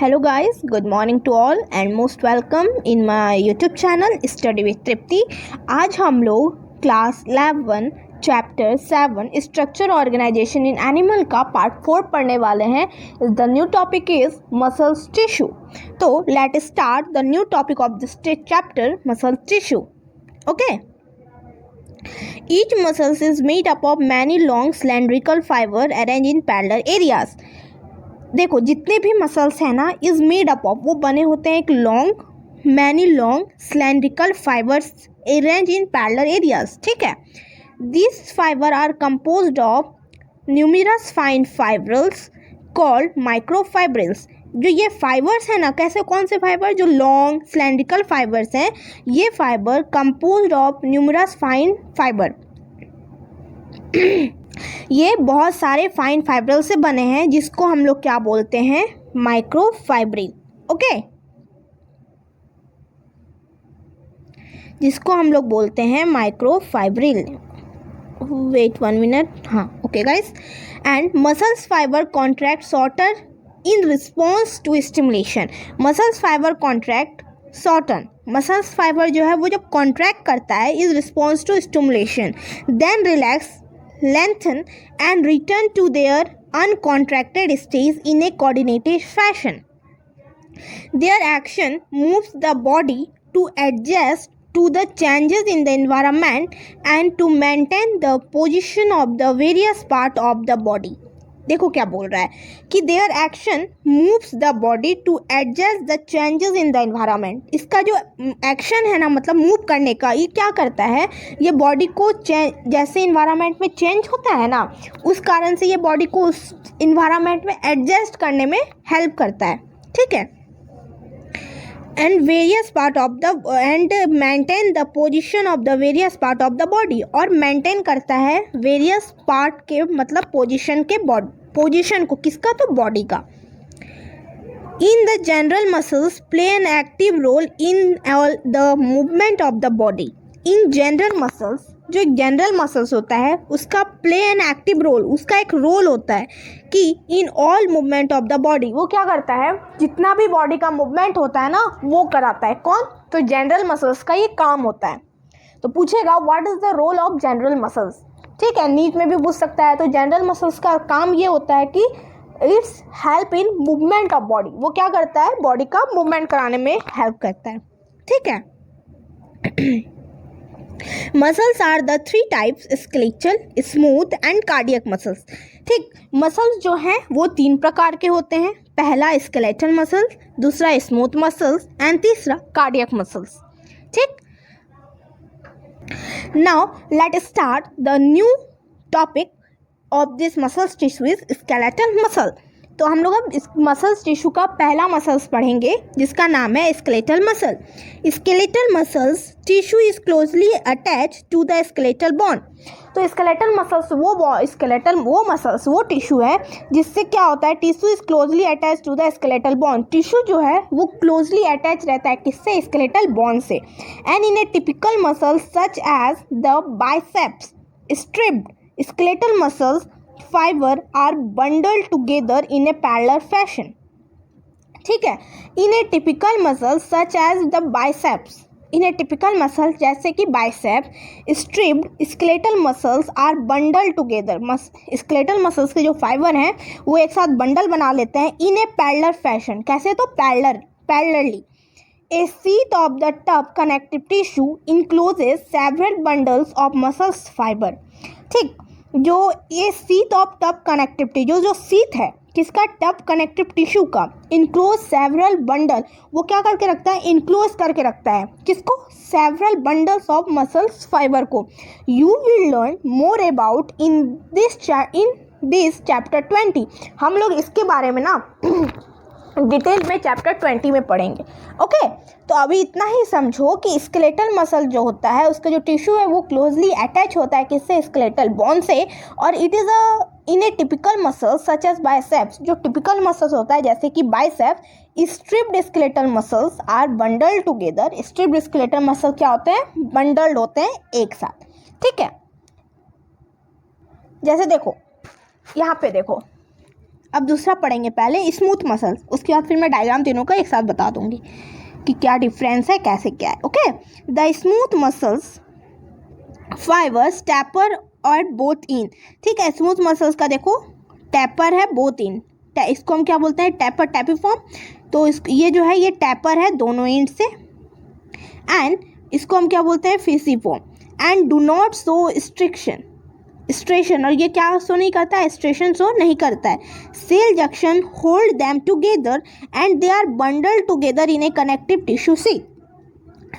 Hello guys, good morning to all and most welcome in my YouTube channel Study with Tripti। आज हम लोग class 11 chapter 7 structure organization in animal का part 4 पढ़ने वाले हैं। The new topic is muscles tissue. तो let start the new topic of this chapter, muscle tissue. Okay, each muscles is made up of many long cylindrical fiber arranged in parallel areas। देखो जितने भी muscles हैं ना, is made up of, वो बने होते हैं एक many long cylindrical fibres arrange in parallel arrays. ठीक है, this fibre are composed of numerous fine fibrils called microfibrils. जो ये फाइबर्स हैं ना, कैसे, कौन से फाइबर, जो लॉन्ग सिलेंड्रिकल फाइबर्स हैं, ये fibre composed of numerous fine fibre ये बहुत सारे फाइन फाइब्रल से बने हैं, जिसको हम लोग क्या बोलते हैं, माइक्रोफाइब्रिल। ओके, जिसको हम लोग बोलते हैं माइक्रोफाइब्रिल। Wait 1 minute. हाँ, okay guys. And muscles fiber contract shorter in response to stimulation. Muscles fiber contract shorten, muscles fiber जो है वो जब कॉन्ट्रैक्ट करता है is response to stimulation, then relax, lengthen and return to their uncontracted stage in a coordinated fashion. Their action moves the body to adjust to the changes in the environment and to maintain the position of the various part of the body। देखो क्या बोल रहा है कि their action moves the body to adjust the changes in the environment. इसका जो action है ना, मतलब मूव करने का, ये क्या करता है, ये बॉडी को जैसे इन्वायरमेंट में चेंज होता है ना, उस कारण से ये बॉडी को उस इन्वायरमेंट में एडजस्ट करने में हेल्प करता है। ठीक है, and various part of the end maintain the position of the various part of the body, और मेंटेन करता है वेरियस पार्ट के, मतलब पोजीशन के, पोजीशन को, किसका, तो बॉडी का। In the general muscles play an active role in all the movement of the body. In general muscles, जो एक जनरल मसल्स होता है उसका प्ले एन एक्टिव रोल, उसका एक रोल होता है कि in all movement of the body, वो क्या करता है, जितना भी बॉडी का मूवमेंट होता है ना, वो कराता है। कौन, तो जनरल मसल्स का ये काम होता है। तो पूछेगा what is the role of general muscles. ठीक है, नीट में भी पूछ सकता है। तो जनरल मसल्स का काम ये होता है कि it's help in movement of body, वो क्या करता है, बॉडी का मूवमेंट कराने में हेल्प करता है। ठीक है। Muscles are the 3 types, skeletal, smooth and cardiac muscles. ठीक, मसल्स जो हैं वो 3 प्रकार के होते हैं। पहला स्केलेटल मसल्स, दूसरा स्मूथ मसल्स एंड तीसरा कार्डियक मसल्स। ठीक, now let start the new topic of this muscles tissue is skeletal muscle. तो हम लोग अब इस मसल्स टिश्यू का पहला मसल्स पढ़ेंगे, जिसका नाम है skeletal muscle. Skeletal muscles tissue is closely attach to the skeletal bone. तो स्केलेटल मसल्स वो मसल्स, वो टिश्यू है जिससे क्या होता है, tissue is closely attach to the skeletal bone. Tissue जो है वो क्लोजली अटैच रहता है, किससे, स्केलेटल बोन से। And in a typical muscle such as the biceps, striped skeletal muscles fibre are bundled together in a parallel fashion. ठीक है, इन a typical muscle such as the biceps, in a typical muscle जैसे कि bicep, striped skeletal muscles are bundle together. Skeletal muscles के जो fibre हैं वो एक साथ बंडल बना लेते हैं इन ए पैरेलल फैशन। कैसे, तो parallelly. A sheath of the tough connective tissue encloses several bundles of muscles fiber. ठीक, जो ये शीथ ऑफ टफ कनेक्टिविटी, जो शीथ है किसका, टफ कनेक्टिव टिश्यू का, इनक्लोज सेवरल बंडल, वो क्या करके रखता है, इनक्लोज करके रखता है, किसको, several bundles of muscles fiber को। You will learn more about in this chapter 20। हम लोग इसके बारे में ना डिटेल में चैप्टर 20 में पढ़ेंगे। ओके, तो अभी इतना ही समझो कि स्केलेटल मसल जो होता है उसका जो टिश्यू है वो क्लोजली अटैच होता है, किससे, स्केलेटल बोन से। और it is in a typical muscle such as biceps, जो टिपिकल मसल्स होता है जैसे कि bicep, striped skeletal muscles are bundled together. Striped skeletal muscle क्या होते हैं, बंडल्ड होते हैं एक साथ। ठीक है, जैसे देखो यहाँ पे देखो, अब दूसरा पढ़ेंगे पहले स्मूथ मसल्स, उसके बाद फिर मैं डायग्राम तीनों का एक साथ बता दूंगी कि क्या डिफरेंस है, कैसे क्या है। Okay, the smooth muscles fibres tapper और बोथ इन। ठीक है, स्मूथ मसल्स का देखो टैपर है, बोथ इन, इसको हम क्या बोलते हैं, टैपर, टैपिफॉर्म। तो ये जो है ये टैपर है दोनों एंड से, एंड इसको हम क्या बोलते हैं, फिसिफॉर्म। एंड डू नॉट शो स्ट्रेशन, और ये क्या शो नहीं करता है, स्ट्रेशन शो नहीं करता है। Cell junction hold them together and they are bundled together in a connective tissue sheath.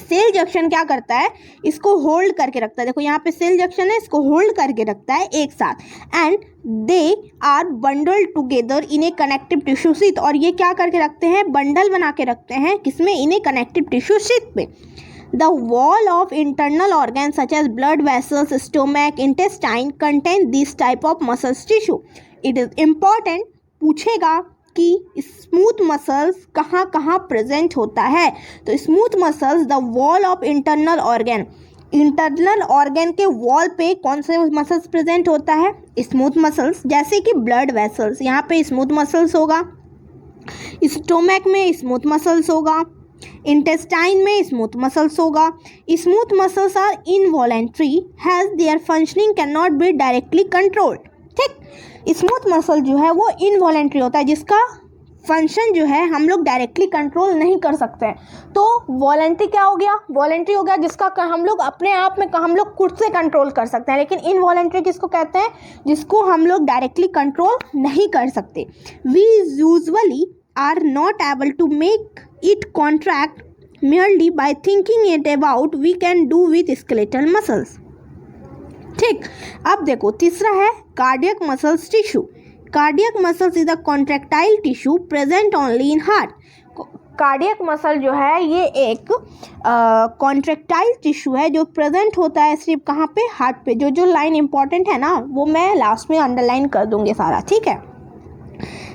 Cell junction क्या करता है, इसको होल्ड करके रखता है, देखो यहाँ पे सेल जंक्शन है, इसको होल्ड करके रखता है एक साथ। And they are bundled together in a connective tissue sheath, और ये क्या करके रखते हैं, बंडल बना के रखते हैं, किसमें, in a connective tissue sheath पे। The wall of internal organ such as blood vessels, stomach, intestine contain this type of muscles tissue. It is important, पूछेगा कि स्मूथ मसल्स कहाँ कहाँ प्रेजेंट होता है। तो smooth muscles, the wall of internal organ, internal organ के wall पे कौन से मसल्स प्रेजेंट होता है, स्मूथ मसल्स, जैसे कि ब्लड वेसल्स, यहाँ पे स्मूथ मसल्स होगा, स्टोमक में स्मूथ मसल्स होगा, इंटेस्टाइन में स्मूथ मसल्स होगा। Smooth muscles are involuntary, has their functioning can not be directly controlled. ठीक, स्मूथ मसल जो है वो इनवॉलेंट्री होता है, जिसका फंक्शन जो है हम लोग डायरेक्टली कंट्रोल नहीं कर सकते हैं। तो वॉलेंट्री क्या हो गया, वॉलेंट्री हो गया जिसका हम लोग अपने आप में हम लोग खुद से कंट्रोल कर सकते हैं। लेकिन इनवॉलेंट्री किसको कहते हैं, जिसको हम लोग डायरेक्टली कंट्रोल नहीं कर सकते। We usually are not able to make it contract merely by thinking it about we can do with skeletal muscles। ठीक, अब देखो तीसरा है cardiac muscles tissue. Cardiac muscles is a contractile tissue present only in heart. Cardiac muscle जो है ये एक contractile tissue है जो प्रेजेंट होता है सिर्फ कहाँ पे, हार्ट पे। जो जो लाइन इंपॉर्टेंट है ना वो मैं लास्ट में अंडरलाइन कर दूंगी सारा, ठीक है।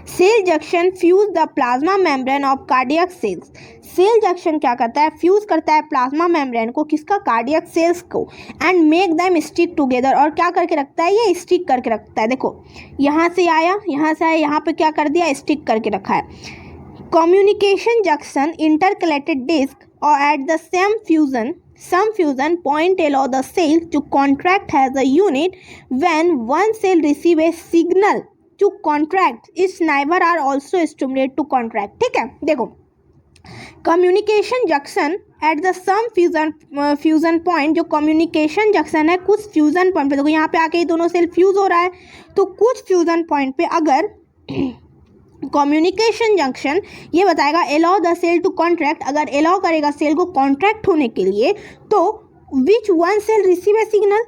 Cell junction fuse the plasma membrane of cardiac cells. Cell junction क्या करता है, फ्यूज करता है प्लाज्मा मेम्ब्रेन को, किसका, कार्डियक सेल्स को, and make them stick together, और क्या करके रखता है, ये स्टिक करके रखता है। देखो यहाँ से आया, यहाँ से आया, यहाँ पे क्या कर दिया, स्टिक करके रखा है। कम्युनिकेशन जंक्शन इंटरकलेटेड डिस्क और at the some fusion point allow the cell to contract as a unit. When one cell receive a signal to contract, its neighbor are also stimulated to contract। ठीक है, देखो communication junction at the some fusion point, जो communication junction है कुछ fusion point पे, देखो यहाँ पे आके ये दोनों सेल फ्यूज हो रहा है, तो कुछ फ्यूजन पॉइंट पे अगर कम्युनिकेशन जंक्शन ये बताएगा allow the cell to contract, अगर एलाउ करेगा सेल को कॉन्ट्रैक्ट होने के लिए, तो which one cell receive a signal,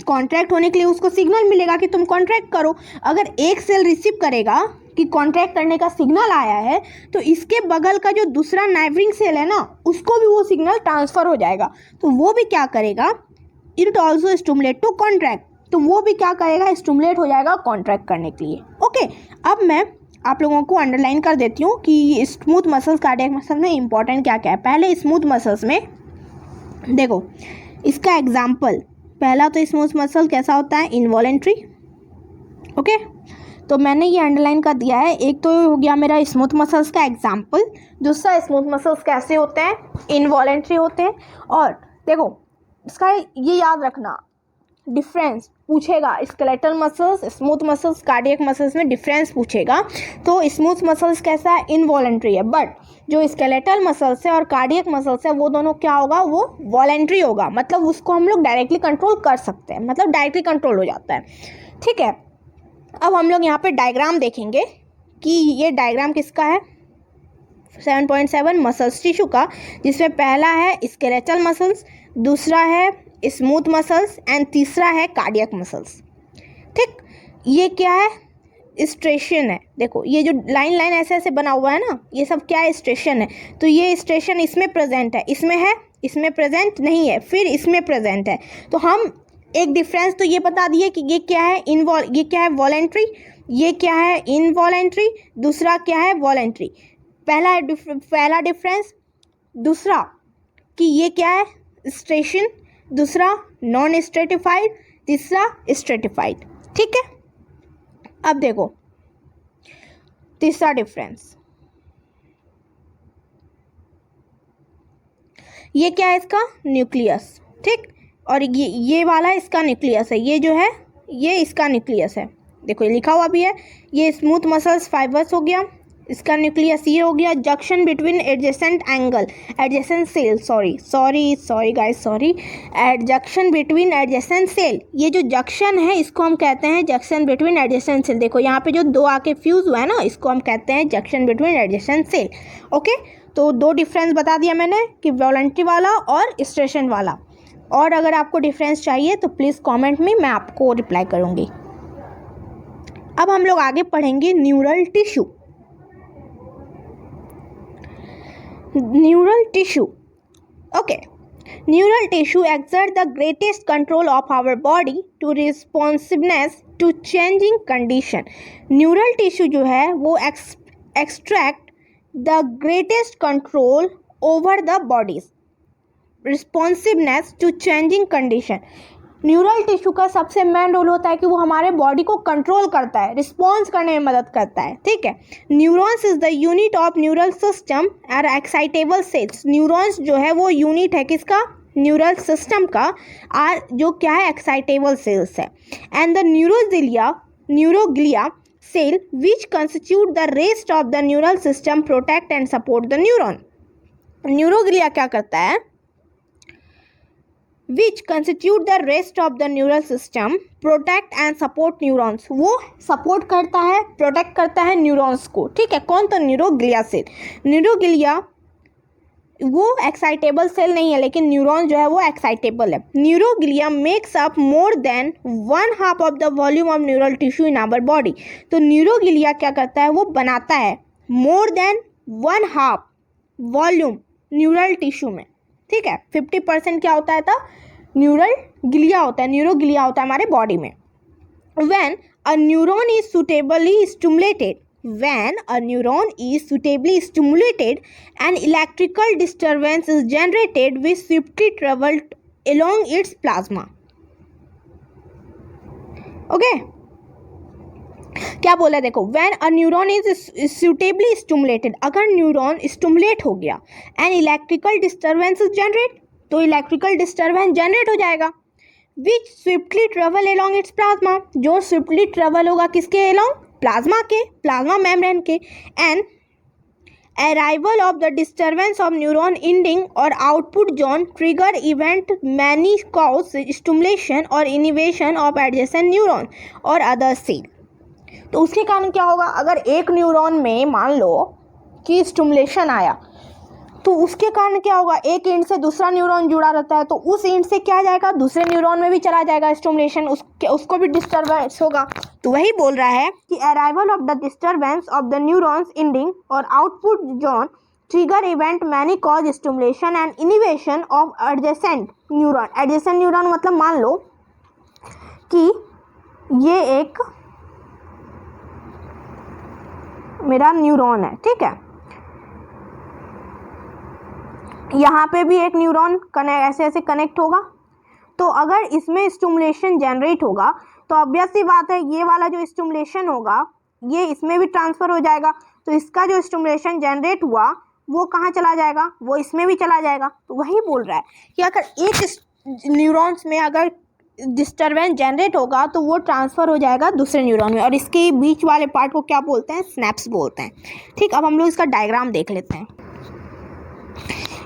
contract होने के लिए उसको सिग्नल मिलेगा कि तुम कॉन्ट्रैक्ट करो। अगर एक सेल रिसीव करेगा कि कॉन्ट्रैक्ट करने का सिग्नल आया है, तो इसके बगल का जो दूसरा नाइबरिंग सेल है ना, उसको भी वो सिग्नल ट्रांसफ़र हो जाएगा, तो वो भी क्या करेगा, it also stimulate to contract, तो वो भी क्या करेगा, स्टिमुलेट हो जाएगा कॉन्ट्रैक्ट करने के लिए। ओके, अब मैं आप लोगों को अंडरलाइन कर देती हूँ कि स्मूथ मसल्स, कार्डियक मसल में इंपॉर्टेंट क्या क्या है। पहले स्मूथ मसल्स में देखो इसका एग्जाम्पल, पहला तो स्मूथ मसल कैसा होता है, इनवॉलेंट्री। ओके, तो मैंने ये अंडरलाइन कर दिया है। एक तो हो गया मेरा स्मूथ मसल्स का एग्जाम्पल, दूसरा स्मूथ मसल्स कैसे होते हैं, इनवॉलेंट्री होते हैं। और देखो इसका ये याद रखना, डिफरेंस पूछेगा, skeletal muscles, smooth muscles, cardiac muscles में डिफरेंस पूछेगा। तो स्मूथ मसल्स कैसा है, इनवॉलेंट्री है, बट जो स्केलेटल मसल्स है और कार्डियक मसल्स है वो दोनों क्या होगा, वो वॉलेंट्री होगा, मतलब उसको हम लोग डायरेक्टली कंट्रोल कर सकते हैं, मतलब डायरेक्टली कंट्रोल हो जाता है। ठीक है, अब हम लोग यहाँ पे डायग्राम देखेंगे कि ये डायग्राम किसका है, 7.7 मसल्स टिश्यू का, जिसमें पहला है स्केलेटल मसल्स, दूसरा है स्मूथ मसल्स एंड तीसरा है कार्डियक मसल्स। ठीक, ये क्या है, स्ट्रेशन है। देखो ये जो लाइन लाइन ऐसे ऐसे बना हुआ है ना, ये सब क्या है, स्ट्रेशन है। तो ये स्ट्रेशन इसमें प्रेजेंट है, इसमें है, इसमें प्रेजेंट नहीं है, फिर इसमें प्रेजेंट है। तो हम एक डिफरेंस तो ये बता दिए कि ये क्या है, ये क्या है वॉलेंट्री, ये क्या है इनवॉलेंट्री, दूसरा क्या है वॉलेंट्री। पहला डिफरेंस, दूसरा कि ये क्या है, स्ट्रेशन, दूसरा नॉन स्ट्रेटिफाइड, तीसरा स्ट्रेटिफाइड। ठीक है, अब देखो तीसरा डिफरेंस, ये क्या है इसका न्यूक्लियस, ठीक, और ये वाला इसका न्यूक्लियस है, ये जो है ये इसका न्यूक्लियस है, देखो ये लिखा हुआ भी है, ये स्मूथ मसल्स फाइबर्स हो गया, इसका न्यूक्लियस ये हो गया, junction between adjacent angle adjacent cell, sorry guys, junction between adjacent cell, ये जो जंक्शन है इसको हम कहते हैं जंक्शन बिटवीन एडजेसेंट सेल, देखो यहाँ पे जो दो आके फ्यूज हुआ है ना, इसको हम कहते हैं junction between adjacent cell. Okay, तो दो डिफरेंस बता दिया मैंने कि वॉलंटरी वाला और स्ट्रेशन वाला, और अगर आपको डिफरेंस चाहिए तो प्लीज़ कमेंट में, मैं आपको रिप्लाई करूँगी। अब हम लोग आगे पढ़ेंगे neural tissue. Neural tissue. Okay. Neural tissue exert the greatest control of our body to responsiveness to changing condition. Neural tissue जो है वो extract the greatest control over the body's responsiveness to changing condition. Neural tissue का सबसे main role होता है कि वो हमारे बॉडी को कंट्रोल करता है, रिस्पॉन्स करने में मदद करता है, ठीक है। Neurons is the unit of neural system और एक्साइटेबल सेल्स। न्यूरॉन्स जो है वो यूनिट है किसका, न्यूरल सिस्टम का, और जो क्या है एक्साइटेबल सेल्स है। And the neuroglia cell which constitute the rest of the neural system protect and support the neuron. Neuroglia क्या करता है, which constitute the rest of the neural system, protect and support neurons, वो support करता है, protect करता है neurons को, ठीक है। कौन, तो न्यूरोग्लिया सेल। न्यूरोग्लिया वो एक्साइटेबल सेल नहीं है, लेकिन न्यूरॉन जो है वो एक्साइटेबल है। Neuroglia makes up more than 1/2 of the volume of neural tissue in our body. तो न्यूरोग्लिया क्या करता है, वो बनाता है more than 1/2 volume neural tissue में, ठीक है। 50% क्या होता है था, न्यूरल ग्लिया होता है, न्यूरोग्लिया होता है हमारे बॉडी में। When a neuron is suitably stimulated, an electrical disturbance is generated which swiftly travels along its plasma. Okay? क्या बोला है देखो, when a neuron is suitably stimulated, अगर न्यूरॉन स्टिमुलेट हो गया, एंड इलेक्ट्रिकल डिस्टर्बेंस जनरेट, तो electrical disturbance generate हो जाएगा, which swiftly travel along its plasma, जो स्विफ्टली ट्रेवल होगा किसके अलोंग, प्लाज्मा के, प्लाज्मा मेम्ब्रेन के। And arrival of the disturbance of neuron ending और output zone trigger event many cause stimulation और इनिवेशन ऑफ एडजेसेंट न्यूरॉन और other cell. तो उसके कारण क्या होगा, अगर एक न्यूरॉन में मान लो कि स्टिमुलेशन आया, तो उसके कारण क्या होगा, एक एंड से दूसरा न्यूरॉन जुड़ा रहता है, तो उस एंड से क्या जाएगा, दूसरे न्यूरॉन में भी चला जाएगा स्टिमुलेशन, उसको भी डिस्टर्बेंस होगा। तो वही बोल रहा है कि arrival of the disturbance of the neurons ending और output zone trigger event many cause stimulation and inhibition of adjacent neuron. Adjacent neuron मतलब मान लो कि ये एक मेरा न्यूरॉन है, ठीक है, यहाँ पे भी एक न्यूरॉन ऐसे ऐसे कनेक्ट होगा, तो अगर इसमें स्टिमुलेशन जनरेट होगा तो ऑब्वियस सी बात है ये वाला जो स्टिमुलेशन होगा ये इसमें भी ट्रांसफ़र हो जाएगा, तो इसका जो स्टिमुलेशन जनरेट हुआ वो कहाँ चला जाएगा, वो इसमें भी चला जाएगा। तो वही बोल रहा है कि अगर एक न्यूरॉन्स में अगर डिस्टर्बेंस जनरेट होगा तो वो ट्रांसफ़र हो जाएगा दूसरे न्यूरॉन में, और इसके बीच वाले पार्ट को क्या बोलते हैं, स्नैप्स बोलते हैं, ठीक। अब हम लोग इसका डायग्राम देख लेते हैं।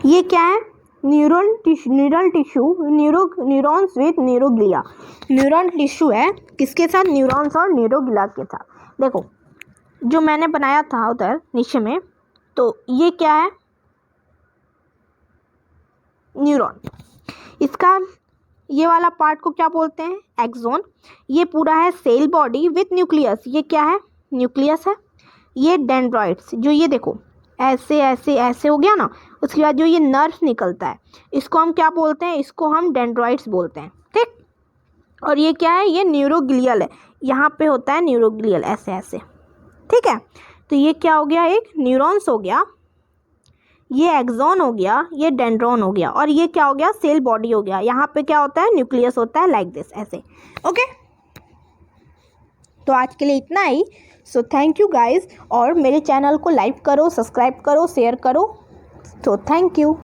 ये क्या है, neural tissue neurons with neuroglia. Neural tissue है किसके साथ, न्यूरॉन्स और न्यूरोग्लिया के साथ। देखो जो मैंने बनाया था उधर नीचे में, तो ये क्या है, न्यूरॉन, इसका ये वाला पार्ट को क्या बोलते हैं, एक्सोन। ये पूरा है सेल बॉडी विथ न्यूक्लियस, ये क्या है, न्यूक्लियस है। ये डेंड्रॉइड्स, जो ये देखो ऐसे ऐसे ऐसे हो गया ना, उसके बाद जो ये नर्व निकलता है इसको हम क्या बोलते हैं, इसको हम डेंड्रॉइड्स बोलते हैं, ठीक। और ये क्या है, ये न्यूरोग्लियल है, यहाँ पे होता है न्यूरोग्लियल ऐसे ऐसे, ठीक है। तो ये क्या हो गया, एक न्यूरॉन्स हो गया, ये एक्सॉन हो गया, ये डेंड्रॉन हो गया, और ये क्या हो गया, सेल बॉडी हो गया। यहाँ पे क्या होता है, न्यूक्लियस होता है, लाइक दिस ऐसे, ओके। तो आज के लिए इतना ही। सो थैंक यू गाइज, और मेरे चैनल को लाइक करो, सब्सक्राइब करो, शेयर करो। So thank you.